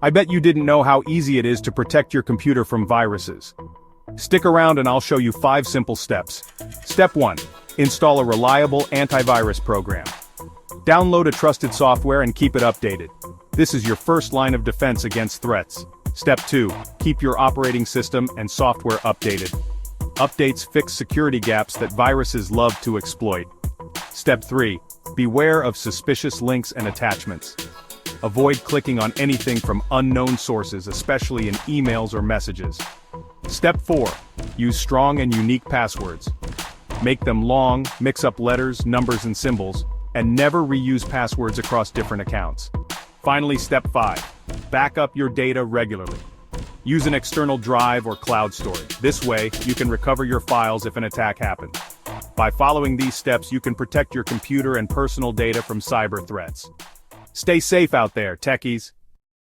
I bet you didn't know how easy it is to protect your computer from viruses. Stick around and I'll show you 5 simple steps. Step 1. Install a reliable antivirus program. Download a trusted software and keep it updated. This is your first line of defense against threats. Step 2. Keep your operating system and software updated. Updates fix security gaps that viruses love to exploit. Step 3. Beware of suspicious links and attachments. Avoid clicking on anything from unknown sources, especially in emails or messages. Step 4. Use strong and unique passwords. Make them long, mix up letters, numbers and symbols, and never reuse passwords across different accounts. Finally, step 5. Back up your data regularly. Use an external drive or cloud storage. This way, you can recover your files if an attack happens. By following these steps, you can protect your computer and personal data from cyber threats. Stay safe out there, techies.